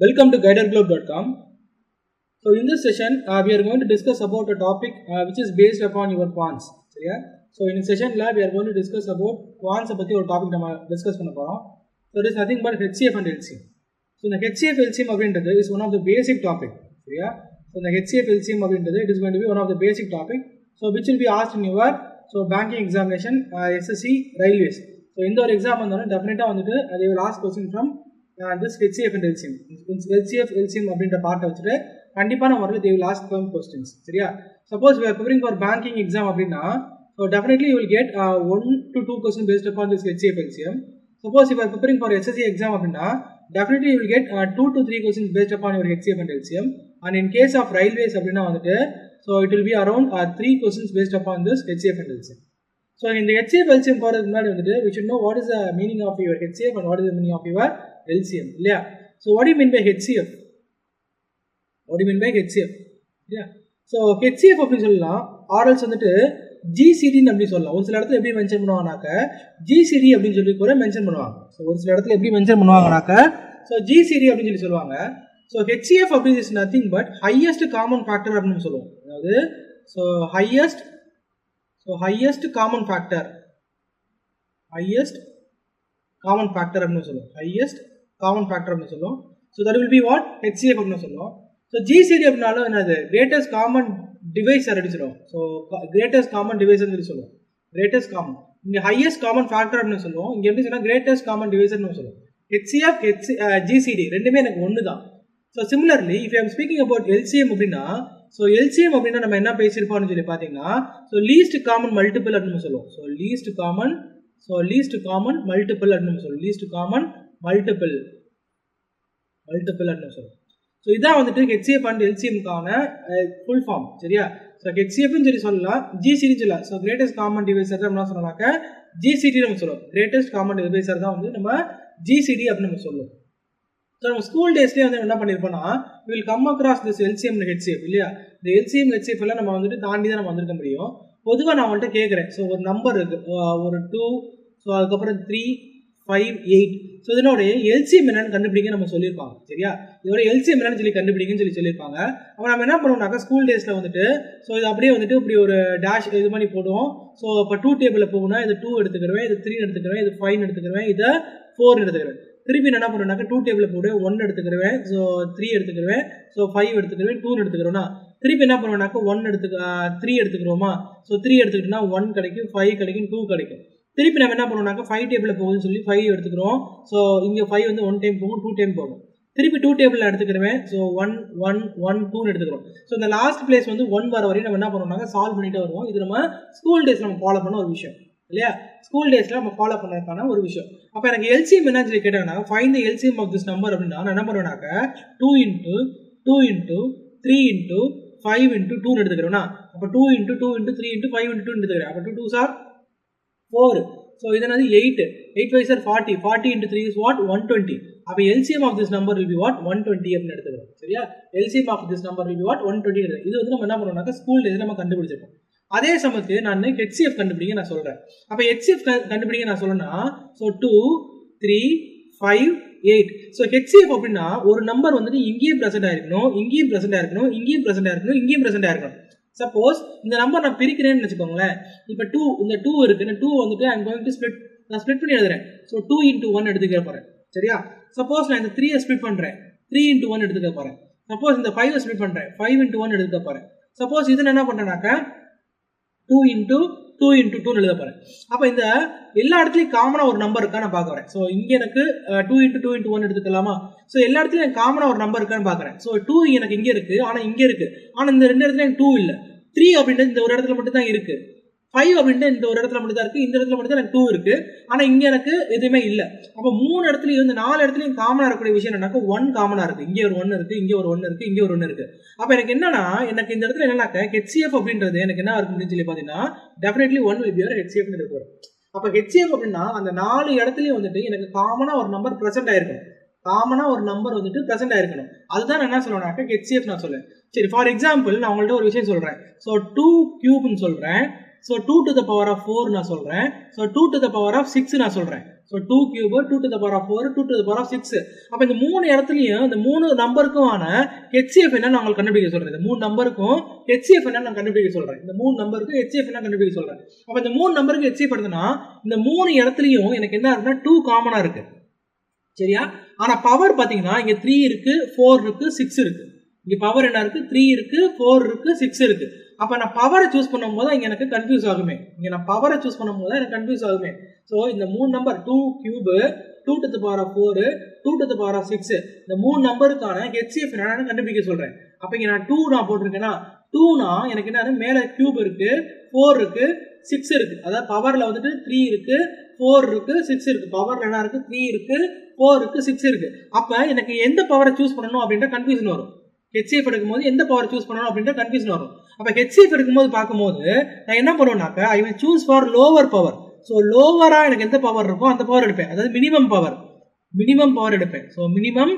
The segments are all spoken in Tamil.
Welcome to guiderglobe.com. So in this session, we are going to discuss about a topic which is based upon your quants. So in this session, we are going to discuss about quants about your topic. Discuss so it is nothing but HCF and LCM. So the HCF LCM is one of the basic topic. So the HCF LCM it is going to be one of the basic topic. So which will be asked in your banking examination, SSC, railways. So in the exam, definitely they will ask question from this HCF and LCM. HCF, LCM part of it, they will ask some questions. Suppose we are preparing for banking exam, so definitely you will get 1 to 2 questions based upon this HCF, LCM. Suppose if you are preparing for SSC exam, definitely you will get 2 to 3 questions based upon your HCF and LCM. And in case of railways, so it will be around 3 questions based upon this HCF and LCM. So in the HCF, LCM, we should know what is the meaning of your HCF and what is the meaning of your LCM. So what do you mean by HCF? What do you mean by HCF? So HCF orals GCD அப்படி சொல்லலாம். ஒரு சில இடத்துல எப்படி மென்ஷன் பண்ணுவாங்கனாக்க GCD அப்படினு சொல்லி கூட மென்ஷன் பண்ணுவாங்க. சோ ஒரு சில இடத்துல எப்படி மென்ஷன் பண்ணுவாங்கனாக்க சோ GCD அப்படினு சொல்லி சொல்வாங்க. சோ HCF அப்படி is nothing but highest common factor அப்படினு சொல்லுவோம். அதாவது சோ highest common factor அப்படினு சொல்லுவோம். highest common factor அப்படினு சொல்லுவோம். So that will be what HCF அப்படினு சொல்லுவோம். So GCD அப்படினாலும் என்னது greatest common divisor அப்படி சொல்லுவோம். So greatest common divisor னு சொல்லுவோம். greatest common இங்க highest common factor அப்படினு சொல்லுவோம். இங்க எப்படி சொன்னா greatest common divisor னு சொல்லுவோம். HCF GCD ரெண்டுமே எனக்கு ஒண்ணு தான். So similarly if I am speaking about LCM அப்படினா so LCM அப்படினா நம்ம என்ன பேசிருப்போம்னு சொல்லி பாத்தீங்கன்னா so least common multiple அப்படினு சொல்லுவோம். So least common multiple அப்படினு சொல்லுவோம். least common multiple அப்படினு சொல்லுவோம். So இதான் வந்துட்டு HCF and LCM கான full form. சரியா? So HCF னு சொல்லி சொல்லலாம், GCD னு சொல்லலாம். So greatest common divisor தான் என்ன சொல்லலாம்னாக்க GCD நம்ம சொல்லுவோம். greatest common divisor தான் வந்து நம்ம GCD அப்படி நம்ம சொல்லுவோம். So நம்ம ஸ்கூல் டேஸ்லயே வந்து என்ன பண்ணிருப்போம்னா we will come across this LCM and HCF இல்லையா? இந்த LCM HCF எல்லாம் நம்ம வந்துட்டு தாண்டி தான் நம்ம வந்திருக்க முடியும். பொதுவா நான் உங்கள்ட்ட கேக்குறேன். So ஒரு நம்பர் இருக்கு. ஒரு 2 so அதுக்கு அப்புறம் 3 5 8 சோ இதனோட LCM என்னன்னு கண்டுபிடிங்க நம்ம சொல்லிருப்பாங்க. சரியா? இதோட LCM என்னன்னு சொல்லி கண்டுபிடிங்கன்னு சொல்லி சொல்லிருப்பாங்க. அப்ப நாம என்ன பண்ணுவோம்னாக்க ஸ்கூல் டேஸ்ல வந்துட்டு சோ இது அப்படியே வந்துட்டு இப்படி ஒரு டாஷ் இது மாதிரி போடுவோம். சோ இப்ப 2 டேபிள்ல போகுனா இது 2 எடுத்துக்கறேன், இது 3 எடுத்துக்கறேன், இது 5 எடுத்துக்கறேன், இது 4 எடுத்துக்கறேன். திருப்பி என்ன பண்ணுவேனாக்க 2 டேபிள்ல போடு 1 எடுத்துக்கறேன், சோ 3 எடுத்துக்கறேன், சோ 5 எடுத்துக்கறேன், 2 எடுத்துக்கறோம்னா திருப்பி என்ன பண்ணுவேனாக்க 3 எடுத்துக்கறோமா? சோ 3 எடுத்துக்கிட்டனா 1 கிடைக்கும், 5 கிடைக்கும், 2 கிடைக்கும். திருப்பி நம்ம என்ன பண்ணுவோம்னாக்க 5 டேபிள்ல போகுதுன்னு சொல்லி 5 எடுத்துக்கிறோம். சோ இங்க 5 வந்து 1 டைம் போகும், 2 டைம் போகும். திருப்பி 2 டேபிள்ல எடுத்துக்கிறேன். சோ 1 1 1 2 னு எடுத்துக்கிறோம். சோ இந்த லாஸ்ட் பிளேஸ் வந்து 1 வர வரை நம்ம என்ன பண்ணுவோம்னாக்க சால்வ் பண்ணிட்டே வருவோம். இது நம்ம ஸ்கூல் டேஸ்ல நம்ம ஃபாலோ பண்ண ஒரு விஷயம். இல்லையா? ஸ்கூல் டேஸ்ல நம்ம ஃபாலோ பண்ணறதுக்கான ஒரு விஷயம். அப்ப எனக்கு LCM என்னன்னு சொல்லி கேட்டாங்கன்னா find the LCM of this number அப்படினா நான் என்ன பண்ணுவேனாக்க 2 into 3 into 5 into 2 னு எடுத்துக்கிறேனா அப்ப 2 into 2 into 3 into 5 into 2 னு எடுத்துக்கிறேன். அப்ப 2 2s are 4. So இதனது 8 5s are 40 40 into 3 is what 120. அப்ப LCM of this number will be what 120 அப்படி எடுத்துக்கிறோம். சரியா? LCM of this number will be what 120. இது வந்து நம்ம என்ன பண்ணுவோம்னாக்க ஸ்கூல் டேஸ்ல நம்ம கண்டுபிடிச்சிருப்போம். அதே சமயத்துல நான் HCF கண்டுபிடிங்க நான் சொல்றேன். அப்ப HCF கண்டுபிடிங்க நான் சொல்லனா so 2 3 5 8. So HCF அப்படினா ஒரு நம்பர் வந்துட்டு இங்கேயே பிரசன்ட் ஆயிருக்கணும், இங்கேயே பிரசன்ட் ஆயிருக்கணும், இங்கேயே பிரசன்ட் ஆயிருக்கணும், இங்கேயே பிரசன்ட் ஆயிருக்கணும். சப்போஸ் இந்த நம்பர் நான் பிரிக்கிறேன்னு வெச்சுக்கோங்களேன். இப்போ 2 இந்த 2 இருக்கு. நான் 2 வந்துட்டு I am going to split நான் ஸ்ப்ளிட் பண்ணி எழுதுறேன். சோ 2 into 1 எடுத்துக்க போறேன். சரியா? சப்போஸ் நான் இந்த 3 ஸ்ப்ளிட் பண்றேன். 3 into 1 எடுத்துக்க போறேன். சப்போஸ் இந்த 5 ஸ்ப்ளிட் பண்றேன். 5 into 1 எடுத்துக்க போறேன். சப்போஸ் இது நான் என்ன பண்றேனாக்க 2 into 2 எழுத போறேன். அப்ப இந்த எல்லா இடத்துலயும் காமனா ஒரு நம்பர் இருக்கா நான் பார்க்கறேன். சோ இங்க எனக்கு 2 into 1 எடுத்துக்கலாமா? சோ எல்லா இடத்துலயும் காமனா ஒரு நம்பர் இருக்கான்னு பார்க்கறேன். சோ 2 எனக்கு இங்க இருக்கு, ஆனா இங்க இருக்கு. ஆனா இந்த ரெண்டு இடத்துல 2 இல்ல. 3 அப்படின்றது இந்த ஒரு இடத்துல மட்டும் தான் இருக்கு. 5 அப்படின்றது இந்த ஒரு இடத்துல மட்டும் தான் இருக்கு. இந்த இடத்துல மட்டும் தான் எனக்கு 2 இருக்கு. ஆனா இங்க எனக்கு எதுவுமே இல்ல. அப்ப மூணு இடத்துலயும் இந்த நாலு இடத்துலயும் காமனா இருக்கக்கூடிய விஷயம் என்னன்னா 1 காமனா இருக்கு. இங்க ஒரு 1 இருக்கு, இங்க ஒரு 1 இருக்கு, இங்க ஒரு 1 இருக்கு. அப்ப எனக்கு என்னன்னா எனக்கு இந்த இடத்துல என்னன்னாக்க HCF அப்படின்றது எனக்கு என்ன இருக்குன்னு சொல்லி பாத்தீங்கன்னா definitely 1 will be your HCF ன்னு இருக்கு. அப்ப HCF அப்படினா அந்த நாலு இடத்துலயும் வந்துட்டு எனக்கு காமனா ஒரு நம்பர் பிரசன்ட் ஆயிருக்கும். காமனா ஒரு நம்பர் வந்துட்டு பிரசன்ட் ஆயிருக்கணும். அதுதான் நான் என்ன சொல்றேனாக்க HCF நான் சொல்றேன். சரி ஃபார் எக்ஸாம்பிள் நான் உங்கள்ட்ட ஒரு விஷயம் சொல்றேன். சோ 2 கியூப் னு சொல்றேன். So 2 to the power of 4 நான் சொல்றேன். So 2 to the power of 6 நான் சொல்றேன். So 2 cube 2 to the power of 4 2 to the power of 6. அப்ப இந்த மூணு இடத்துலயும் இந்த மூணு நம்பருக்குமான HCF என்ன நான் உங்களுக்கு கண்டுபிடிக்க சொல்றேன். இந்த மூணு நம்பருக்கும் HCF என்ன நான் கண்டுபிடிக்க சொல்றேன். இந்த மூணு நம்பருக்கு HCF என்ன கண்டுபிடிக்க சொல்றேன். அப்ப இந்த மூணு நம்பருக்கு HCF எடுத்தனா இந்த மூணு இடத்துலயும் எனக்கு என்ன இருக்குன்னா 2 காமனா இருக்கு. சரியா? ஆனா பவர் பாத்தீங்கன்னா இங்க 3 இருக்கு, 4 இருக்கு, 6 இருக்கு. இங்க பவர் என்ன இருக்கு? 3 இருக்கு, 4 இருக்கு, 6 இருக்கு. அப்ப நான் பவரை சூஸ் பண்ணும்போது இங்க எனக்கு கன்ஃபியூஸ் ஆகுமே. இங்க நான் பவரை சூஸ் பண்ணும்போது எனக்கு கன்ஃபியூஸ் ஆகுமே. சோ இந்த மூணு number 2 cube 2 to the power of 4 2 to the power of 6 இந்த மூணு நம்பருக்கான HCF என்னன்னு கண்டுபிடிக்க சொல்றேன். அப்ப இங்க நான் 2 நான் போட்டிருக்கேன்னா 2 னா எனக்கு என்ன மேல கியூப் இருக்கு, 4 இருக்கு, 6 இருக்கு. அதாவது பவர்ல வந்துட்டு 3 இருக்கு, 4 இருக்கு, 6 இருக்கு. பவர்ல என்ன இருக்கு? 3 இருக்கு, 4 இருக்கு, 6 இருக்கு. அப்ப எனக்கு எந்த பவரை சூஸ் பண்ணணும் அப்படின்ற கன்ஃபியூஷன் வரும். HCF எடுக்கும்போது எந்த பவர் சூஸ் பண்ணணும் அப்படின்ற கன்ஃபியூஷன் வரும். அப்ப HCF எடுக்கும்போது பார்க்கும்போது நான் என்ன பண்ணுவேன்னாக்க I will choose for lower power. So லோவரா எனக்கு எந்த பவர் இருக்கோ அந்த பவர் எடுப்பேன். அதாவது மினிமம் பவர் எடுப்பேன். ஸோ மினிமம்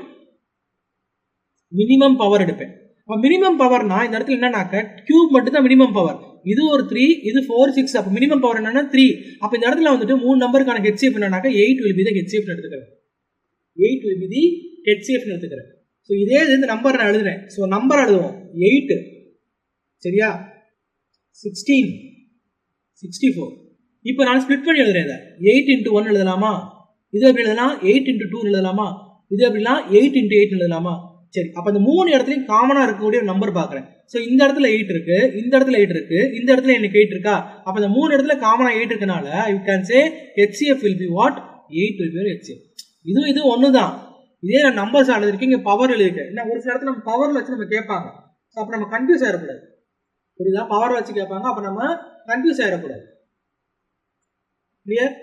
பவர் எடுப்பேன். அப்ப மினிமம் பவர்னா இந்த இடத்துல என்னன்னாக்க கியூப் மட்டும் தான் மினிமம் பவர். இது ஒரு 3, இது 4, 6. அப்ப மினிமம் பவர் என்னன்னா 3. அப்ப இந்த இடத்துல வந்துட்டு மூணு நம்பருக்கான HCF என்னன்னாக்க 8 will be the HCF எடுத்துக்கிறேன். 8 will be the HCF எடுத்துக்கிறேன். ஸோ இதே இந்த நம்பர் நான் எழுதுறேன். ஸோ நம்பர் எழுதுவோம் 8 சரியா, 16, 64. இப்போ நான் ஸ்பிளிட் பண்ணி எழுதுறேன். 8 into 1 எழுதலாமா? இது எப்படி எழுதலாம்? 8 into 2 எழுதலாமா? இது எப்படிலாம் 8 into 8 எழுதலாமா? சரி, அப்ப இந்த மூணு இடத்துலையும் காமனா இருக்கக்கூடிய ஒரு நம்பர் பாக்குறேன். ஸோ இந்த இடத்துல 8 இருக்கு, இந்த இடத்துல 8 இருக்கு, இந்த இடத்துல எனக்கு 8 இருக்கா? அப்ப இந்த மூணு இடத்துல காமனா 8 இருக்கனால you can say HCF will be what? 8 will be HCF. இது ஒண்ணுதான். இதே நான் நம்பர்ஸ் எழுதிருக்கேன், இங்க பவர் எழுதிருக்கேன். என்ன ஒரு சில இடத்துல நம்ம பவர்ல வச்சு நம்ம கேட்பாங்க. ஸோ அப்ப நம்ம கன்ஃபியூஸ் ஆயிடக்கூடாது. புரியுதா? பவர் வச்சு கேட்பாங்க, அப்ப நம்ம கன்ஃபியூஸ் ஆயிடக்கூடாது. கிளியர்?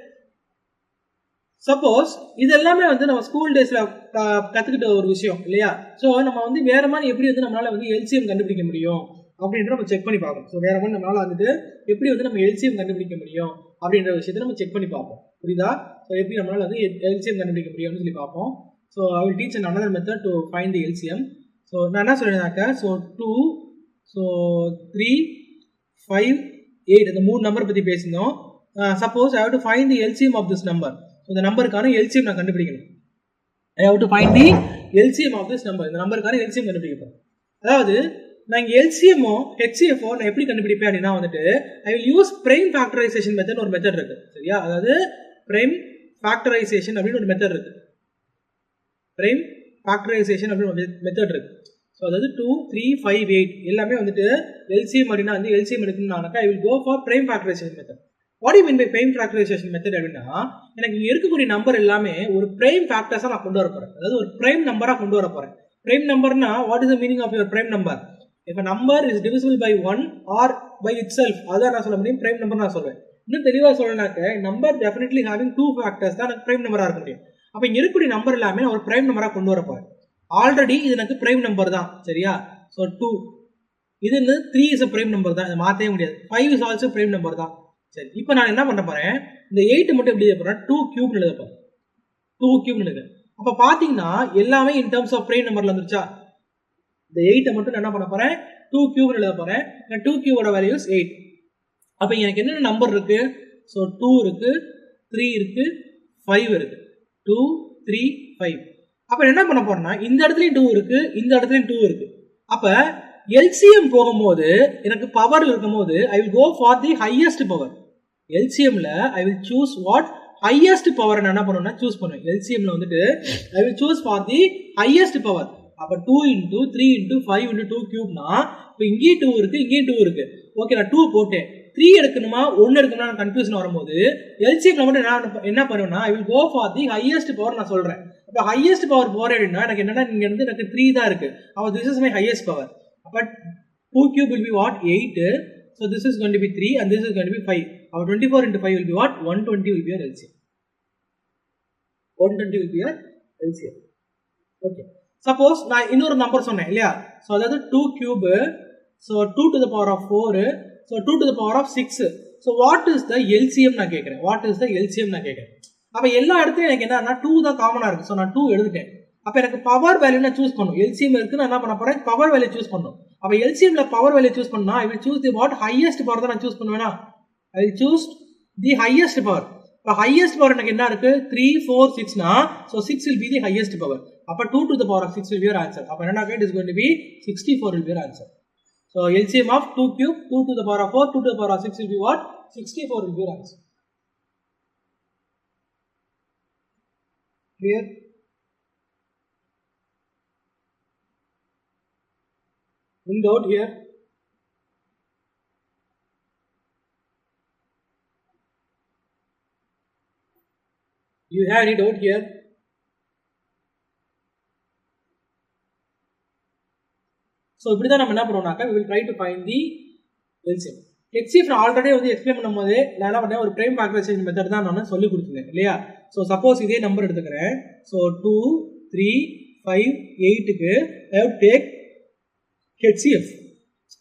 சப்போஸ் இது எல்லாமே வந்து நம்ம ஸ்கூல் டேஸ்ல கத்துக்கிட்ட ஒரு விஷயம் இல்லையா? ஸோ நம்ம வந்து வேற மாதிரி எப்படி வந்து நம்மளால வந்து LCM கண்டுபிடிக்க முடியும் அப்படின்ற நம்ம செக் பண்ணி பார்ப்போம். ஸோ வேற மாதிரி நம்மளால வந்துட்டு எப்படி வந்து நம்ம LCM கண்டுபிடிக்க முடியும் அப்படின்ற விஷயத்தை நம்ம செக் பண்ணி பார்ப்போம். புரியுதா? ஸோ எப்படி நம்மளால வந்து LCM கண்டுபிடிக்க முடியும்னு சொல்லி பார்ப்போம். So I will teach another method to find the LCM. So நான் என்ன சொல்றேன்னாக்க ஸோ 2, ஸோ 3, 5, 8 இந்த மூணு நம்பர் பத்தி பேசினோம். Suppose I have to find the LCM of this number. இந்த நம்பருக்கான LCM நான் கண்டுபிடிக்கணும். I have to find the LCM of this number. இந்த நம்பருக்கான LCM கண்டுபிடிப்பேன். அதாவது நான் இங்க LCM HCF நான் எப்படி கண்டுபிடிப்பேன் அப்படின்னா வந்துட்டு I will use prime factorisation method ஒரு மெத்தட் இருக்கு. சரியா? அதாவது பிரைம் ஃபேக்டரைசேஷன் அப்படின்னு ஒரு மெத்தட் இருக்கு. பிரைம் ஃபேக்டரைசேஷன் அப்படின்னு ஒரு மெத்தட் இருக்கு. ஸோ அதாவது 2, 3, 5, 8 எல்லாமே வந்துட்டு LCM அப்படின்னா வந்து LCM எடுக்கணும்னாக்கா I will go for prime factorisation method. What you mean by prime factorisation method அப்படின்னா எனக்கு இங்க இருக்கக்கூடிய நம்பர் எல்லாமே ஒரு பிரைம் ஃபேக்டர்ஸா நான் கொண்டு வர போறேன். அதாவது ஒரு பிரைம் நம்பரா கொண்டு வர போறேன். பிரைம் நம்பர்னா what is the meaning of your prime number? if a number is divisible by 1 or by itself, அதான் நான் சொல்ல முடியும் பிரைம் நம்பர் நான் சொல்றேன். இன்னும் தெளிவா சொல்லணும்னாக்க நம்பர் டெஃபினெட்லி ஹேவிங் 2 ஃபேக்டர்ஸ் தான் எனக்கு பிரைம் நம்பரா இருக்க முடியும். அப்ப இங்க இருக்கக்கூடிய நம்பர் எல்லாமே நான் ஒரு பிரைம் நம்பரா கொண்டு வர போறேன். ஆல்ரெடி இது எனக்கு பிரைம் நம்பர் தான். சரியா? ஸோ 2 இது 3 இஸ் a பிரைம் நம்பர் தான், இதை மாற்றவே முடியாது. 5 இஸ் ஆல்சோ பிரைம் நம்பர் தான். சரி, இப்போ நான் என்ன பண்ண போறேன், இந்த 8 மட்டும் எப்படி எழுத போறேன்? 2 கியூப் எழுத போறேன். 2 கியூப் எழுத. அப்ப பாத்தீங்கன்னா எல்லாமே இன் டர்ம்ஸ் ஆஃப் பிரைம் நம்பர்ல வந்துருச்சா? இந்த 8 மட்டும் நான் என்ன பண்ண போறேன்? 2 கியூப் எழுத போறேன். 2 கியூபோட வேல்யூஸ் 8. அப்ப எனக்கு என்னென்ன நம்பர் இருக்கு? ஸோ 2 இருக்கு, 3 இருக்கு, 5 இருக்கு. 2, 3, 5. அப்ப என்ன பண்ண போறேன்னா இந்த இடத்துலயும் 2 இருக்கு, இந்த இடத்துலயும் 2 இருக்கு. அப்ப LCM போகும்போது எனக்கு பவர் இருக்கும்போது I will go for the highest power. LCMல I will choose what? Highest power நான் என்ன பண்ணுவேன்னா சூஸ் பண்ணுவேன். LCMல வந்துட்டு I will choose for the highest power. அப்ப 2 into 3 into 5 into 2 கியூப்னா இப்போ இங்கேயும் 2 இருக்கு, இங்கேயும் 2 இருக்கு. ஓகே, நான் 2 போட்டேன். 3 எடுக்கணுமா 1 எடுக்கணுமா நான் கன்ஃபியூஷன் வரும்போது LCMல மட்டும் நான் என்ன பண்ணுவேன்னா I will go for the highest power நான் சொல்றேன். அப்ப ஹையஸ்ட் பவர் போறேன் அப்படின்னா எனக்கு என்னன்னா இங்க இருந்து எனக்கு 3 தான் இருக்கு. அப்ப this is my highest power. But 2 cube will be what? 8. So this is going to be 3 and this is going to be 5. Our 24 into 5 will be what? 120 will be our LCM. 120 will be our LCM. Okay. Suppose நான் இன்னொரு நம்பர் சொன்னேன் இல்லையா? So அதாவது 2 cube, so 2 to the power of 4, so 2 to the power of 6. So what is the LCM நான் கேட்கிறேன். What is the LCM நான் கேட்கிறேன். அப்ப எல்லா இடத்துலயும் எனக்கு என்னன்னா 2 தான் காமனா இருக்கு. So நான் 2 எழுதிட்டேன். அப்ப எனக்கு பவர் வேல்யூ நான் சூஸ் பண்ணும். LCM இருக்கு, நான் என்ன பண்ண போறேன்? பவர் வேல்யூ சூஸ் பண்ணும். அப்ப LCMல பவர் வேல்யூ சூஸ் பண்ணா ஐ will choose the what? Highest power தான் நான் சூஸ் பண்ணுவேனா? I will choose the highest power. இப்போ highest power எனக்கு என்ன இருக்கு 3 4 6 னா so 6 will be the highest power. அப்ப 2 to the power of 6 will be your answer. அப்ப என்னன்னா it is going to be 64 will be your answer. So LCM of 2 cube 2 to the power of 4 2 to the power of 6 will be what? 64 will be your answer. Clear? In doubt here? Do you have any doubt here? So இப்படி தான் நம்ம என்ன பண்ணுவோம்னாக்கா we will try to find the LCM. HCF நான் ஆல்ரெடி வந்து எக்ஸ்பிளைன் பண்ணும்போது நான் என்ன பண்ணேன் ஒரு பிரைம் ஃபேக்டரைசேஷன் மெத்தட் தான் நான் சொல்லி கொடுத்தேன் இல்லையா. ஸோ சப்போஸ் இதே நம்பர் எடுத்துக்கிறேன். So 2 3 5 8க்கு I have to take HCF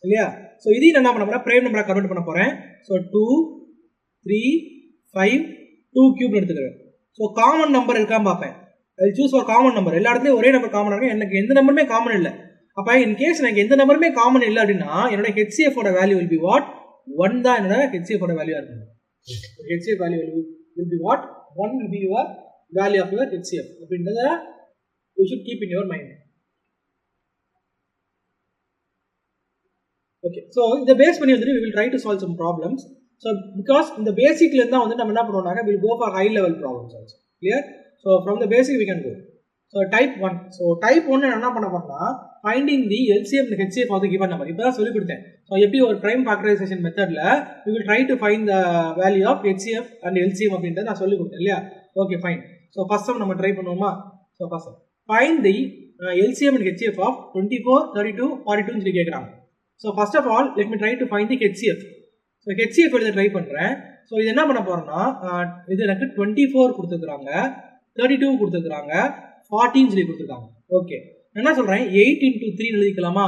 இல்லையா. ஸோ இதையும் நான் என்ன பண்ண போறேன் பிரைம் நம்பரை கன்வெர்ட் பண்ண போறேன். ஸோ 2 3 5 2 கியூப் எடுத்துக்கிறேன். ஸோ காமன் நம்பர் இருக்கான்னு பார்ப்பேன். I choose for common number. எல்லா இடத்துலையும் ஒரே நம்பர் காமன் இருக்கும். எனக்கு எந்த நம்பருமே காமன் இல்லை. அப்போ இன் கேஸ் எனக்கு எந்த நம்பருமே காமன் இல்லை அப்படின்னா என்னோட HCF ஓட வேல்யூ வில் பி வாட் 1 தான் என்னோட HCF ஓட வேல்யூ இருக்கும். HCF value will be what 1 will be your value of your HCF. அப்படின்றத you should keep in your mind. Okay, so இந்த பேஸ் பண்ணி வந்து we will try to solve some problems. So because இந்த பேசிக்ல இருந்தா வந்து நம்ம என்ன பண்ணுவோம்னா we will go for high level problems also. Clear? So from the basic we can go. So type 1. So type 1 என்ன பண்ண போறோம்னா finding the LCM and HCF of the given number. இப்பதான் சொல்லி கொடுத்தேன். So எப்படி ஒரு prime factorization methodல we will try to find the value of HCF and LCM அப்படின்றத நான் சொல்லி கொடுத்தேன் இல்லையா. Okay fine. So first sum நம்ம ட்ரை பண்ணுவோமா. So first sum find the LCM and HCF of 24 32 42 ன்னு சொல்லி கேக்குறாங்க. So first of all let me try to find the HCF. So HCF எழுத ட்ரை பண்றேன். ஸோ இது என்ன பண்ண போறோம்னா இது எனக்கு 24 கொடுத்துருக்காங்க 32 கொடுத்துருக்காங்க 14 சொல்லி கொடுத்துருக்காங்க. ஓகே என்ன சொல்றேன் 8 into 3 எழுதிக்கலாமா.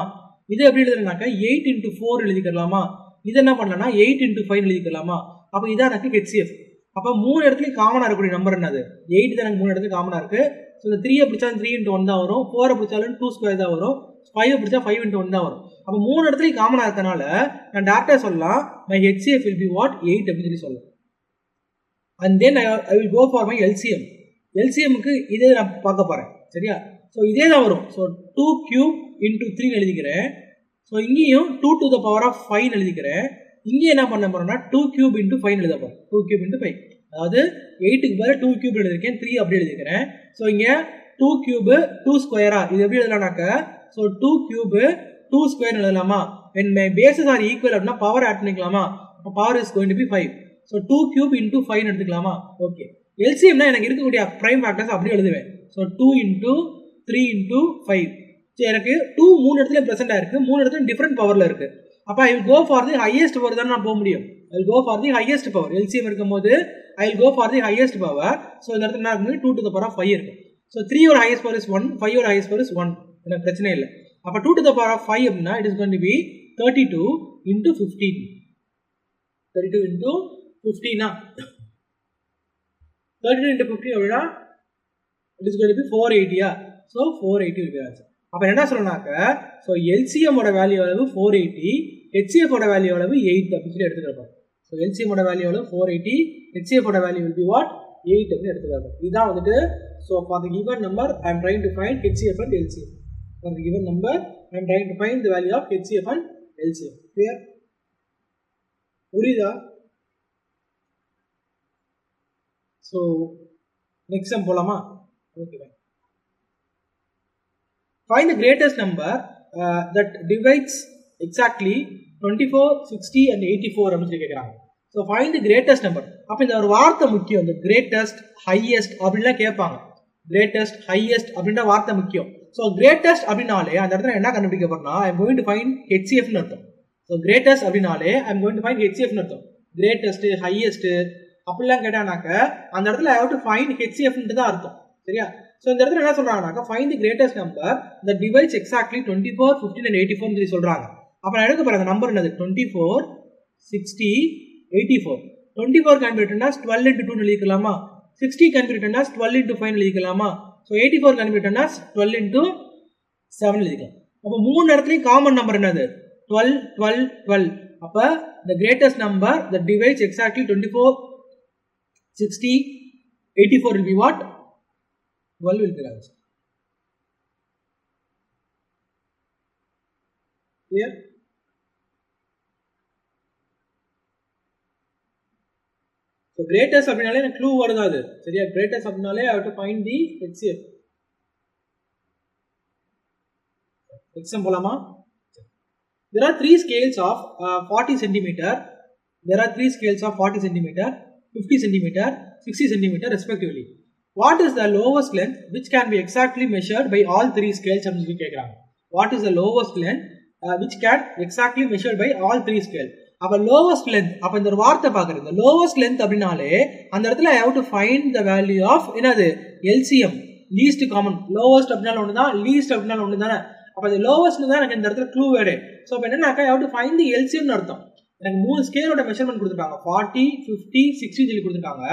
இது எப்படி எழுதுறேன்னாக்கா 8 into 4 எழுதிக்கலாமா. இது என்ன பண்ணலாம்னா 8 into 5 எழுதிக்கலாமா. அப்போ இதான் எனக்கு HCF. அப்போ 3 இடத்துலையும் காமனா இருக்கக்கூடிய நம்பர் என்னது 8 தான் எனக்கு 3 இடத்துல காமனா இருக்கு. ஸோ இந்த 3 பிடிச்சாலும் 3 into 1 தான் வரும். 4 பிடிச்சாலும் 2 ஸ்கொயர் தான் வரும். 5 பிடிச்சா 5 into 1 தான் வரும். அப்போ 3 இடத்துலையும் காமனா இருக்கனால நான் டேரக்டா சொல்லலாம் my HCF will be what 8 அப்படின்னு சொல்லி சொல்லலாம். And then I will go for my LCM. LCM க்கு இதே நான் பார்க்க போறேன் சரியா. ஸோ இதே தான் வரும். ஸோ 2 cube into 3 எழுதிக்கிறேன். ஸோ இங்கேயும் 2 to the power of 5 எழுதிக்கிறேன். இங்கே என்ன பண்ண போறேன்னா 2 cube into 5 எழுத போறேன். 2 cube into 5 அதாவது 8க்கு பதிலா 2 cube எழுதிருக்கேன் 3 அப்படி எழுதிக்கிறேன். ஸோ இங்க 2 cube 2 ஸ்கொயரா இது எப்படி எழுதலாம்னாக்க ஸோ 2 cube 2 ஸ்கொயர் எழுதலாமா. when my bases are equal அப்படின்னா பவர் ஆட் பண்ணிக்கலாமா. அப்போ power is going to be 5. So 2 cube into 5 எடுத்துக்கலாமா. ஓகே LCMனா எனக்கு இருக்கக்கூடிய பிரைம் ஃபேக்டர்ஸ் அப்படியே எழுதுவேன். So 2 into 3 into 5. ஸோ எனக்கு 2 3 இடத்துல ப்ரெசென்ட் ஆயிருக்கு 3 இடத்துல டிஃப்ரெண்ட் பவர்ல இருக்கு. அப்போ I will go for the highest power தான் நான் போக முடியும். I will go for the highest power. LCM இருக்கும்போது I will go for the highest power. So இந்த இடத்துல என்ன இருக்கு 2 to the power of 5 இருக்கு. ஸோ 3 ஓட ஹையஸ்ட் பவர் இஸ் 1 5 ஓட ஹையஸ்ட் பவர் இஸ் 1 எனக்கு பிரச்சனை இல்லை. அப்போ 2 to the power of 5 அப்படின்னா it is going to be 32 into 15. 32 into 15 32 into 15 அப்படின்னா it is going to be 480. So 480 will be answer. அப்ப என்ன சொல்லணும்னாக்க so LCM ஓட வேல்யூ அளவு 480 HCF ஓட வேல்யூ அளவு 8 அப்படி சொல்லி எடுத்துக்கிறோம். so LCM ஓட வேல்யூ அளவு 480 HCF ஓட வேல்யூ will be what 8 அப்படி எடுத்துக்கிறோம். இதான் வந்துட்டு so for the given number I am trying to find HCF and LCM. For the given number I am trying to find the value of HCF and LCM. Clear? புரியுதா? So next sum போலாமா. Okay fine. Find the greatest number that divides exactly 24 60 and 84 அப்படி சொல்லி கேக்குறாங்க. So find the greatest number. அப்ப இந்த ஒரு வார்த்தை முக்கியம். இந்த greatest highest அப்படிலாம் கேட்பாங்க. greatest highest அப்படின்ற வார்த்தை முக்கியம். So greatest அப்படினாலே அந்த இடத்துல என்ன கண்டுபிடிக்க போறேன்னா I am going to find HCF ன்னு அர்த்தம். So greatest அப்படினாலே I am going to find HCF ன்னு அர்த்தம். greatest highest அப்படிலாம் கேட்டானாக்க அந்த இடத்துல I have to find HCF ன்னு தான் அர்த்தம். சரியா. சோ இந்த இடத்துல என்ன சொல்றாங்கனாக்க find the greatest number that divides exactly 24 15 and 84 ன்னு சொல்லி சொல்றாங்க. அப்ப நான் எடுக்க போற அந்த நம்பர் என்னது 24 60 84. 24 can be written as 12 into 2 ன்னு எழுதிக்கலாமா. 60 can be written as 12 into 5 ன்னு எழுதிக்கலாமா. So 84 can be written as 12 into 7 ன்னு எழுதிக்கலாம். அப்ப மூணு இடத்துலயும் காமன் நம்பர் என்னது 12 12 12. அப்போ the greatest number that divides exactly 24, 60, 84 will be what? 12 will be the answer. Clear? So greatest அப்படினாலே எனக்கு clue word தான் அது. சரியா? greatest அப்படினாலே I have to find the HCF. Example போலாமா? There are three scales of 40 centimeter. There are three scales of 40 centimeter, 50 centimeter, 60 centimeter respectively. What is the lowest length which can be exactly measured by all three scales? அப்படின்னு கேட்குறாங்க. What is the lowest length which can exactly measured by all three scales? அப்போ lowest length, அப்போ இந்த ஒரு வார்த்தை பார்க்குறது, இந்த lowest length அப்படின்னாலே அந்த இடத்துல I have to find the value of என்னது LCM, least common. lowest அப்படின்னால ஒன்று தான், least அப்படின்னால ஒன்று தானே. அப்போ இந்த லோவஸ்ட் தான் எனக்கு இந்த இடத்துல க்ளூ வேறு. ஸோ இப்போ என்னன்னாக்கா I have to find the LCM அர்த்தம். எனக்கு 3 ஸ்கேலோட மெஷர்மெண்ட் கொடுத்துருக்காங்க, 40, 50, 60 சொல்லி கொடுத்துருக்காங்க.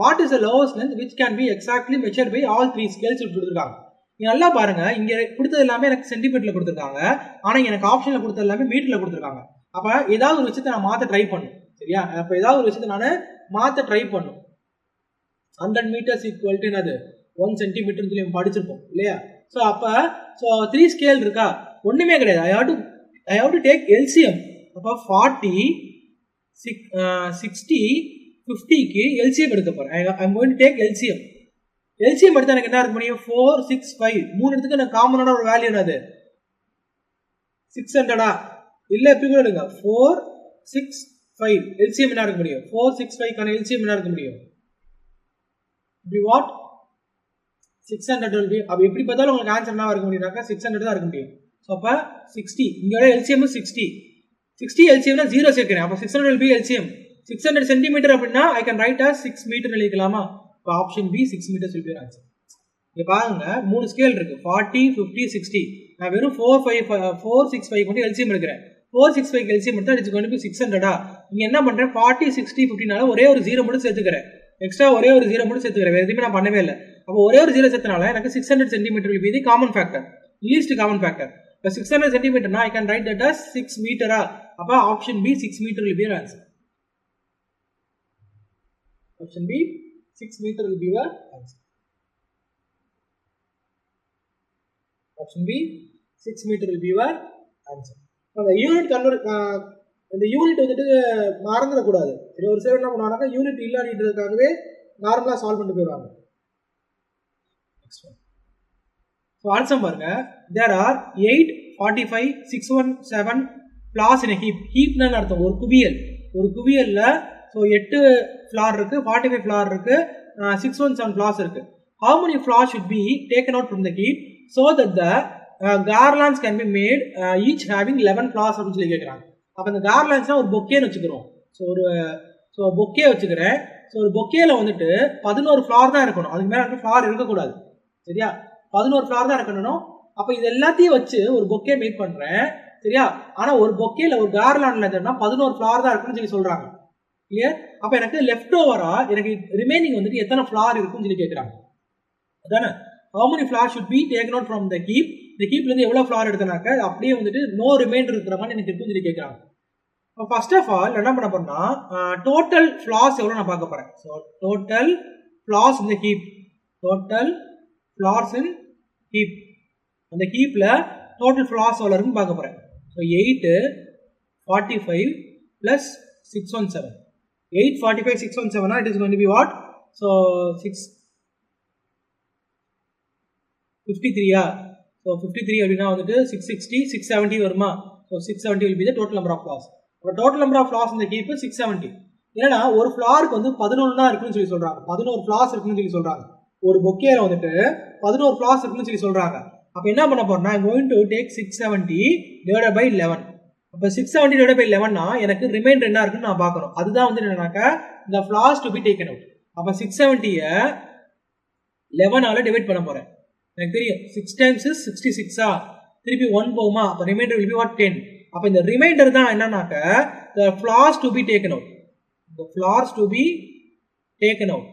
What is the lowest length which can be exactly measured by all 3 scales கொடுத்துருக்காங்க. நீங்க நல்லா பாருங்க, இங்க கொடுத்தது எல்லாமே எனக்கு சென்டிமீட்டர்ல கொடுத்துருக்காங்க, ஆனா எனக்கு ஆப்ஷன்ல கொடுத்தது எல்லாமே மீட்டர்ல கொடுத்துருக்காங்க. அப்ப ஏதாவது ஒரு விஷயத்தை நான் மாத்த ட்ரை பண்ணும். சரியா? அப்ப ஏதாவது ஒரு விஷயத்தை நான் மாத்த ட்ரை பண்ணும். 100 meters equal to என்னது 1 centimeter சொல்லி படிச்சிருப்போம் இல்லையா? ஸோ அப்போ 3 ஸ்கேல் இருக்கா, ஒன்றுமே கிடையாது. I have to take LCM. அப்போ 40, 60, 50க்கு LCM எடுக்க போகிறேன். I'm going to take LCM. LCM எடுத்தால் எனக்கு என்ன இருக்க முடியும்? 4, 6, 5. 3 இடத்துக்கு எனக்கு காமனான ஒரு வேல்யூ என்னது 600 இல்லை எப்படி கூட எடுங்க 4, 6, 5. LCM என்ன இருக்க முடியும்? 4, 6, 5க்கான LCM என்ன இருக்க முடியும்? இப்படி வாட் 600 will be. அப்போ எப்படி பார்த்தாலும் உங்களுக்கு ஆன்சர் என்ன இருக்க முடியும்னாக்கா 600 தான் இருக்க முடியும். ஸோ அப்போ 60, இங்கோட LCM 60 LCMனா 0 சேர்க்கிறேன். அப்போ 600 will be LCM. 600 சென்டிமீட்டர் அப்படின்னா I can write as 6 metre எழுதிக்கலாமா? இப்போ option B 6 meters will be your answer. இங்கே பாருங்க 3 ஸ்கேல் இருக்கு, 40, 50, 60. நான் வெறும் 4, 6, 5 கொண்டு LCM எடுக்கிறேன். 4, 6, 5 LCM எடுத்தால் இட்ஸ் கோயிங் டு பி 600. இங்கே என்ன பண்ணுறேன்? 40, 60, 50னால ஒரே ஒரு 0 மட்டும் சேர்த்துக்கிறேன். எக்ஸ்ட்ரா ஒரே ஒரு 0 மட்டும் சேர்த்துக்கிறேன், வேறு எதுவுமே நான் பண்ணவே இல்லை. அப்போ ஒரே ஒரு 0 சேர்த்தனால எனக்கு 600 centimetre will be the common factor, least common factor. இப்போ 600 சென்டிமீட்டர்னா I can write that as 6 மீட்டரா? அப்போ option B 6 meter will be your answer. Option B 6 meter will be your answer. Option B 6 meter will be your answer. அந்த யூனிட் இந்த யூனிட் வந்துட்டு மறந்துடக்கூடாது. சரி, ஒரு சிலர் என்ன பண்ணுவாங்கன்னா யூனிட் இல்லாததுக்காகவே நார்மலாக சால்வ் பண்ணிட்டு போயிடுவாங்க. ஸோ ஆன்சர் பாருங்க, there are 8, 45, 617 flowers in heap. ஹீப்னு அர்த்தம் ஒரு குவியல். ஒரு குவியல்ல ஸோ 8 ஃப்ளார் இருக்கு, 45 ஃப்ளார் இருக்கு, 617 ஃப்ளார்ஸ் இருக்கு. How many flowers should be taken out from the heap so that the garlands can be made each having 11 flowers அப்படின்னு சொல்லி கேட்குறாங்க. அப்போ இந்த garlandsனா ஒரு பொக்கேன்னு வச்சுக்கிறோம். ஸோ பொக்கே வச்சுக்கிறேன். ஸோ ஒரு பொக்கேல வந்துட்டு 11 ஃப்ளவர் தான் இருக்கணும், அதுக்கு மேலே வந்து ஃப்ளவர் இருக்கக்கூடாது. சரியா? 11 ஃப்ளவர் தான் இருக்கணும். அப்போ இது எல்லாத்தையும் வச்சு ஒரு பொக்கே மேக் பண்ணுறேன். சரியா? ஆனால் ஒரு பொக்கேல ஒரு garlandல என்னன்னா 11 ஃப்ளவர் தான் இருக்குன்னு சொல்லி சொல்றாங்க. கிளியர்? அப்போ எனக்கு லெஃப்ட் ஓவரா எனக்கு ரிமைனிங் வந்துட்டு எத்தனை ஃப்ளவர் இருக்குன்னு சொல்லி கேட்குறாங்க. அதானே? how many flowers should be taken out from the heap? இந்த ஹீப்ல இருந்து எவ்வளவு ஃப்ளவர் எடுத்தனாக்க அப்படியே வந்துட்டு நோ ரிமைண்டர் இருக்கிற மாதிரி எனக்கு இருக்குன்னு சொல்லி கேட்குறாங்க. ஃபர்ஸ்ட் ஆஃப் ஆல் என்ன பண்ண போறேன்னா டோட்டல் ஃப்ளார்ஸ் எவ்வளோ நான் பார்க்க போறேன். ஸோ டோட்டல் ஃப்ளார்ஸ் இந்த heap, total flowers in heap, அந்த ஹீப்ல டோட்டல் ஃப்ளார்ஸ் எவ்வளோ இருக்குன்னு பார்க்க போறேன். So 8, 45 plus 617. 8, 45, 617 it is going to be what? So 53. So 53 அப்படின்னா வந்துட்டு 660, 670 வருமா? So 670 will be the total number of flowers. அப்போ டோட்டல் நம்பர் ஆஃப் ஃப்ளார்ஸ் இந்த ஹீப் 670. ஏன்னா ஒரு ஃப்ளாருக்கு வந்து 11 தான் இருக்குன்னு சொல்லி சொல்றாங்க, 11 ஃப்ளார்ஸ் இருக்குன்னு சொல்லி சொல்றாங்க. ஒரு பொக்கேல வந்துட்டு 11 ஃப்ளார்ஸ் இருக்குன்னு சொல்லி சொல்றாங்க. அப்போ என்ன பண்ண போறேன்னா I'm going to take 670 divided by 11. அப்போ 670 divided by 11னா எனக்கு ரிமைண்டர் என்ன இருக்குன்னு நான் பார்க்கணும். அதுதான் வந்து என்னன்னாக்கா the flowers to be taken out. அப்போ 670-ய 11ஆல டிவைட் பண்ண போறேன். எனக்கு தெரியும் 6 times is 66. திருப்பி 1 போகுமா? அப்போ ரிமைண்டர் will be what? 10. அப்போ இந்த ரிமைண்டர் தான் என்னன்னாக்க the flowers to be taken out. The flowers to be taken out.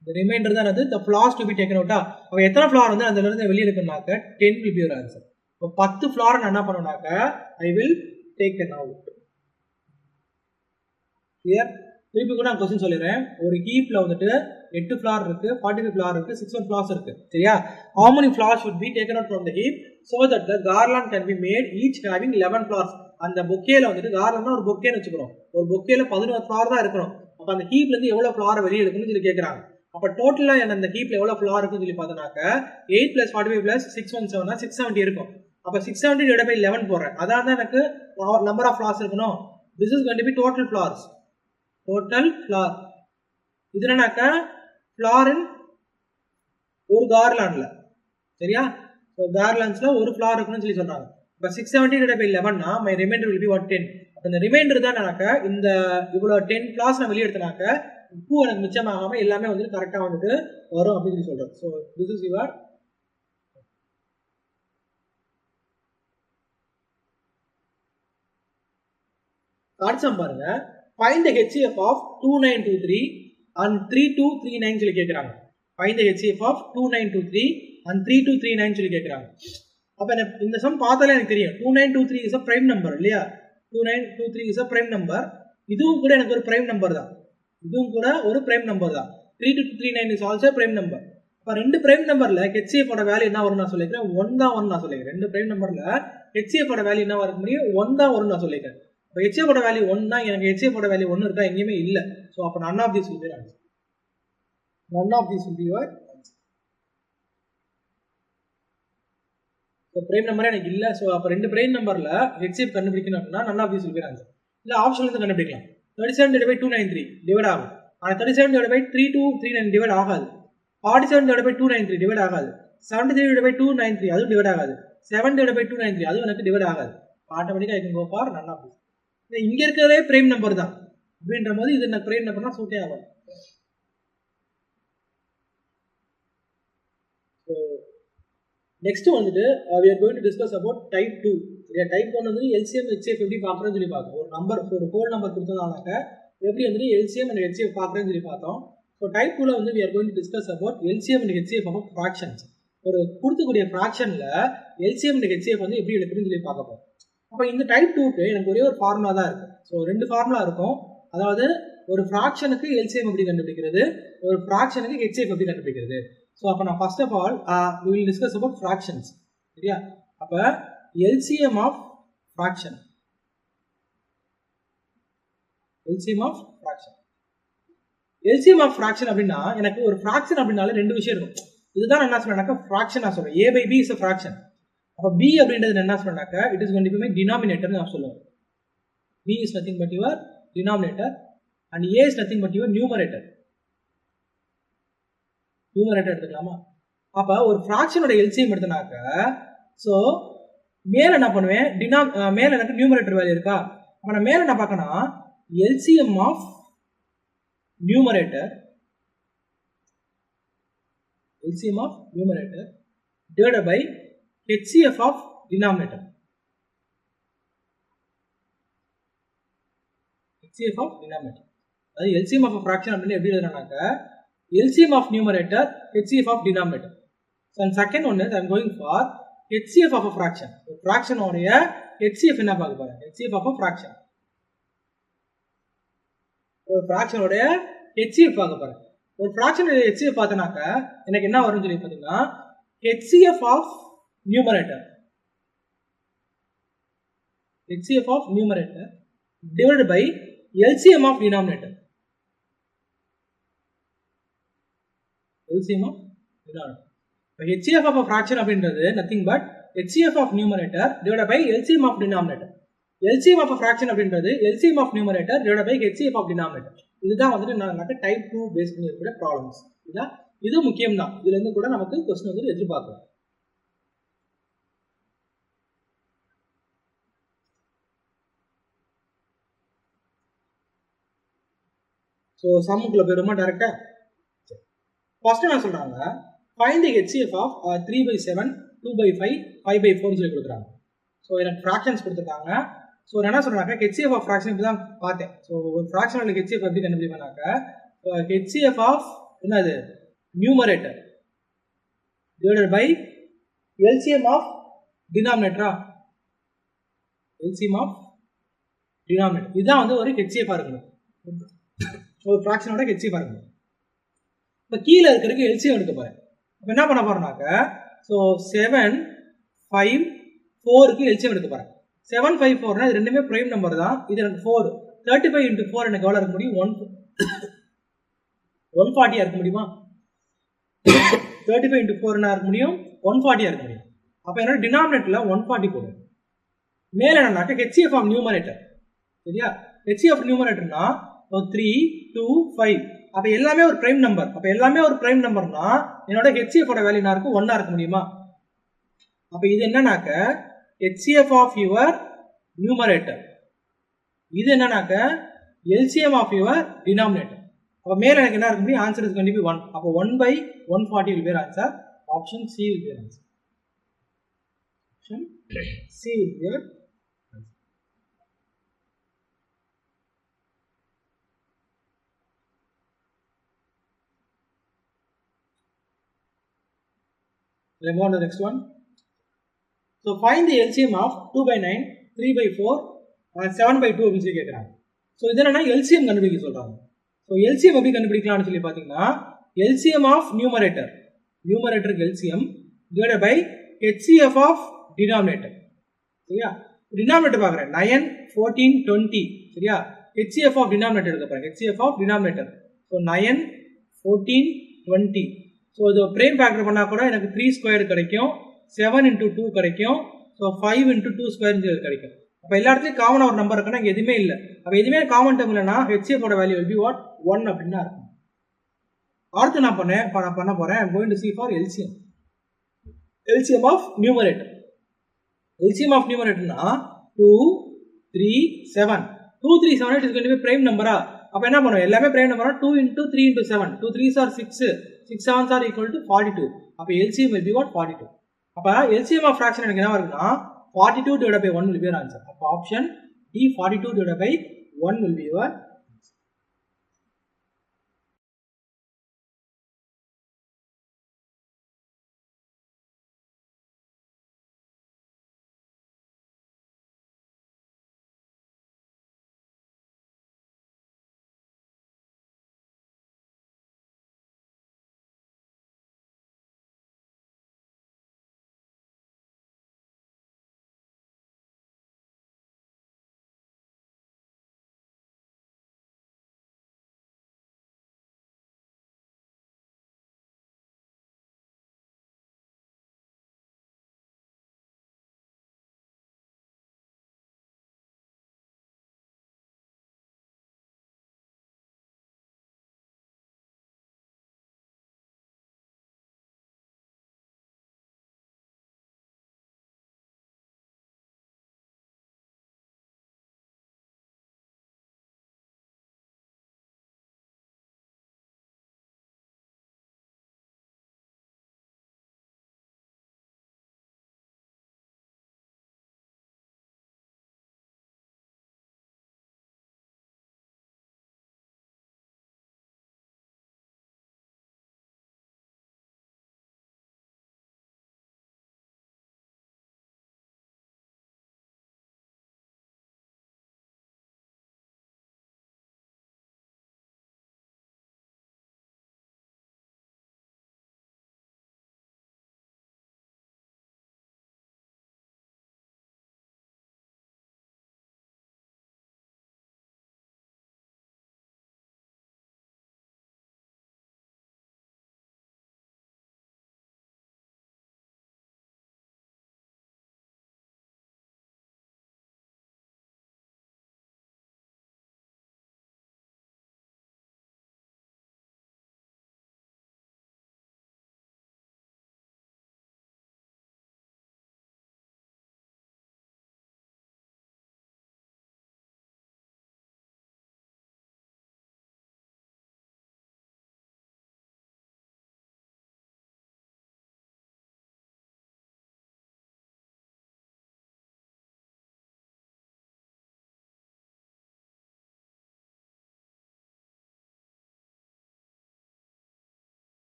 இந்த ரிமைண்டர் தான் அது the flowers to be taken out. அப்போ எத்தனை ஃப்ளவர் வந்து அதுல இருந்து வெளியே இருக்குன்னாக்க 10 will be your answer. இப்போ 10 ஃப்ளவர் நான் என்ன பண்ணுனாக்க I will taken out. Clear? திருப்பி கூட நான் கொஸ்டின் சொல்லிடுறேன். ஒரு ஹீப்ல வந்துட்டு 8 ஃபிளார் இருக்கு, 45 ஃபிளார் இருக்கு, 61 ஃபிளார்ஸ் இருக்கு. சரியா? How many flowers should be taken out from the heap so that the garland can be made each having 11 flowers? அந்த பொக்கேல வந்துட்டு கார்லண்ட்னா ஒரு பொக்கேன்னு வச்சுக்கிறோம். ஒரு பொக்கேல 11 ஃபிளார் தான் இருக்கணும். அப்ப அந்த ஹீப்ல இருந்து எவ்வளவு ஃபிளார் வெளியே எடுக்கணும்னு சொல்லி கேக்குறாங்க. அப்ப டோட்டலா அந்த ஹீப்ல எவ்வளவு ஃபிளார் இருக்குன்னு சொல்லி பார்த்தனாக்க 8 + 45 + 617 670 இருக்கும். அப்ப 670 / 11 போடுறேன். அதான் தான் எனக்கு நம்பர் ஆஃப் ஃபிளார்ஸ் இருக்கணும். This is going to be total flowers. Total flower. இது என்னன்னாக்க ஃபிளார் இன் ஒரு கார்லாண்ட்ல. சரியா? ஸோ கார்லாண்ட்ஸ்ல ஒரு ஃபிளார் இருக்குன்னு சொல்லி சொல்றாங்க. இப்போ 670 / 11னா my remainder will be what 10. அப்போ இந்த ரிமைண்டர் தான் என்னன்னாக்க இந்த இவ்வளோ 10 ஃபிளார்ஸ் நான் வெளியே எடுத்தனாக்க பூ எனக்கு மிச்சமாகாம எல்லாமே வந்துட்டு கரெக்டாக வந்துட்டு வரும் அப்படின்னு சொல்லி சொல்றோம். ஸோ திஸ் இஸ் யுவர் கான்சம் பாருங்க. Find the HCF of 2923 and 3239 சொல்லி கேக்குறாங்க. Find the HCF of 2923 and 3239 சொல்லி கேக்குறாங்க. அப்ப இந்த சம் பார்த்தாலே எனக்கு தெரியும் 2923 is a prime number இல்லையா? 2923 is a prime number. இதுவும் கூட எனக்கு ஒரு prime number தான். இதுவும் கூட ஒரு prime number தான். 3239 is also a prime number. அப்ப ரெண்டு prime numberல HCF ஓட வேல்யூ என்ன வரும்னு நான் சொல்லிக்கிறேன். 1 தான் வரும்னு நான் சொல்லிக்கிறேன். ரெண்டு prime numberல HCF ஓட வேல்யூ என்ன வர முடியும்? 1 தான் வரும்னு நான் சொல்லிக்கிறேன். இப்போ HCF ஓட வேல்யூ 1 தான். எனக்கு HCF ஓட வேல்யூ 1 இருக்கா? எங்கேயுமே இல்ல. சோ அப்ப none of these will be answer. None of these will be your answer. So prime number எனக்கு இல்ல. சோ அப்ப ரெண்டு prime numberல HCF கண்டுபிடிக்கணும் அப்படினா none of these will be answer. இல்ல ஆப்ஷன்ல இருந்து கண்டுபிடிக்கலாம். 37 / 293 டிவைட் ஆகும். ஆனா 37 / 3239 டிவைட் ஆகாது. 47 / 293 டிவைட் ஆகாது. 73 / 293 அதுவும் டிவைட் ஆகாது. 7 / 293 அதுவும் எனக்கு டிவைட் ஆகாது. ஆட்டோமேட்டிக்கா I can go for none of these. இங்க இருக்கிறதே பிரைம் நம்பர் தான் அப்படின்ற போது இது நான் பிரைம் நம்பர்னா சூட்டே ஆகும். ஸோ நெக்ஸ்ட் வந்துட்டு we are going to discuss about type 2. சரியா? டைப் 1 வந்து LCM HCF எப்படி பார்க்கறதுன்னு சொல்லி பார்த்தோம். ஒரு நம்பர் ஒரு ஹோல் நம்பர் கொடுத்ததானாக்க எப்படி வந்துட்டு LCM and HCF பார்க்கறதுன்னு சொல்லி பார்த்தோம். ஸோ டைப் 2ல வந்து we are going to discuss about LCM and HCF of fractions. ஒரு கொடுக்கக்கூடிய ஃபிராக்ஷன்ல LCM and HCF வந்து எப்படி எடுக்கிறதுன்னு சொல்லி பார்க்க போறோம். அப்போ இந்த டைப் 2க்கு எனக்கு ஒரே ஒரு ஃபார்முலா தான் இருக்கு. ஸோ ரெண்டு ஃபார்முலா இருக்கும். அதாவது ஒரு ஃபிராக்ஷனுக்கு எல்சிஎம் எப்படி கண்டுபிடிக்கிறது, ஒரு ஃபிராக்ஷனுக்கு HCF எப்படி கண்டுபிடிக்கிறது. ஸோ அப்போ நான் first of all we will discuss about fractions. சரியா? அப்போ LCM of fraction. LCM of fraction. LCM of fraction அப்படின்னா எனக்கு ஒரு ஃபிராக்ஷன் அப்படின்னாலே ரெண்டு விஷயம் இருக்கும். இதுதான் என்ன சொல்றேன்னாக்கா ஃபிராக்ஷன் நான் சொல்றேன். A/B is a fraction. அப்ப b அப்படின்றது என்ன சொல்றேன்னாக்க it is going to be my denominator நான் சொல்லுவேன். b is nothing but your denominator and a is nothing but your numerator. numerator எடுத்துக்கலாமா? அப்ப ஒரு ஃபிராக்ஷனோட LCM எடுத்தனாக்க சோ மேல என்ன பண்ணுவேன், மேல எனக்கு நியூமரேட்டர் வேல்யூ இருக்கா? அப்ப நான் மேல என்ன பார்க்கணும், LCM of numerator divided by HCF of denominator. HCF of denominator. அதாவது LCM of a fraction அப்படினு எப்படி எழுதறானாக்க LCM of numerator, HCF of denominator. So and second one is I am going for HCF of a fraction. fraction உடைய HCF என்ன பார்க்க போறேன், HCF of a fraction. ஒரு fraction உடைய HCF பார்க்க போறேன். ஒரு fraction உடைய HCF பார்த்தனாக்க எனக்கு என்ன வரும்னு சொல்லி பாத்தீங்கன்னா HCF of numerator divided by LCM of denominator. LCM of denominator. HCF of a fraction அப்படின்றது nothing but HCF of numerator divided by LCM of denominator. LCM of a fraction அப்படின்றது LCM of numerator divided by HCF of denominator. இதுதான் வந்துட்டு நான் டைப் 2 பேஸ் பண்ணி இருக்கிற ப்ராப்ளம்ஸ். இது முக்கியம் தான். இதுல இருந்து கூட நமக்கு क्वेश्चन வந்து எதிர்பார்க்கலாம். So சம்முக்குள்ள போய் ரொம்ப டைரக்டா ஃபர்ஸ்ட் என்ன சொல்றாங்க, find the HCF of 3/7, 2/5, 5/4 சொல்லி கொடுக்குறாங்க. ஸோ எனக்கு ஃப்ராக்ஷன்ஸ் கொடுத்துருக்காங்க. ஸோ என்ன சொல்றாங்க, HCF of fraction இப்படி தான் பார்த்தேன். ஸோ ஒரு ஃப்ராக்ஷனோட HCF எப்படி கண்டுபிடிப்பாங்க, HCF of என்னது numerator divided by LCM of denominator. LCM of denominator இதுதான் வந்து ஒரு HCF இருக்கணும். ஒரு ஃப்ராக்ஷனோட HCF இருக்கும். இப்போ கீழே இருக்கிறதுக்கு LCM எடுக்க போகிறேன். அப்போ என்ன பண்ண போகிறேன்னாக்க ஸோ 7, 5, 4க்கு LCM எடுக்க போகிறேன். 7, 5, 4னா இது ரெண்டுமே ப்ரைம் நம்பர் தான். இது எனக்கு 4 35 into 4 எனக்கு எவ்வளோ இருக்க முடியும்? 140 இருக்க முடியுமா? 35 into 4 என்ன இருக்க முடியும்? 140 இருக்க முடியும். அப்போ என்னோட டினாமினேட்டரில் 140 போடும். மேலே என்னன்னாக்க HCF ஆஃப் நியூமரேட்டர். சரியா? HCF ஆஃப் நியூமரேட்டர்னா 3, 2, 5. அப்போ எல்லாமே ஒரு ப்ரைம் நம்பர். அப்போ எல்லாமே ஒரு ப்ரைம் நம்பர்னா என்னோட HCF ஓட வேல்யூ என்ன இருக்கும்? 1 இருக்க முடியுமா? அப்போ இது என்னன்னாக்க HCF ஆஃப் யுவர் நியூமரேட்டர். இது என்னன்னாக்க LCM ஆஃப் யுவர் டினாமினேட்டர். அப்போ மேலே எனக்கு என்ன இருக்க முடியும்? Answer is going to be 1. அப்போ 1/140 will be your answer. Option C will be your answer. Option C will be your answer. Let's move on to the next one. So find the LCM of 2/9, 3/4, 7/2 அப்படின்னு சொல்லி கேட்குறாங்க. ஸோ இது என்னன்னா LCM கண்டுபிடிக்க சொல்றாங்க. ஸோ LCM எப்படி கண்டுபிடிக்கலாம்னு சொல்லி பார்த்தீங்கன்னா LCM ஆஃப் நியூமரேட்டர், நியூமரேட்டருக்கு LCM divided by HCF of denominator. சரியா? டினாமினேட்டர் பார்க்குறேன் 9, 14, 20. சரியா? HCF ஆஃப் டினாமினேட்டர் எடுக்க போகிறேன். HCF of denominator. So 9, 14, 20. So இது ப்ரைம் ஃபேக்டர் பண்ணால் கூட எனக்கு 3 ஸ்கொயர் கிடைக்கும், 7 into 2 கிடைக்கும், ஸோ 5 into 2 ஸ்கொயர் கிடைக்கும். அப்போ எல்லா இடத்துலையும் காமனாக ஒரு நம்பர் இருக்குன்னா இங்கே எதுவுமே இல்லை. அப்போ எதுவுமே காமன் டேர்ம் இல்லைன்னா HCF ஓட வேல்யூ will be what? 1 அப்படின்னா இருக்கும். அடுத்து நான் பண்ண போகிறேன். I'm going to see for LCM. LCM of numerator. LCM of நியூமரேட்டர்னா 2, 3, 7. 2, 3, 7 it is going to be prime நம்பரா? அப்போ என்ன பண்ணுவோம்? எல்லாமே பிரைம் நம்பரா? 2 into 3 into 7. 2 3s are 6. 6 7s are equal to 42. அப்போ LCM will be what? 42. அப்போ LCM ஆஃப் ஃப்ராக்ஷன் எனக்கு என்ன இருக்குன்னா 42 divided by 1 will be your answer. அப்போ option D 42 divided by 1 will be your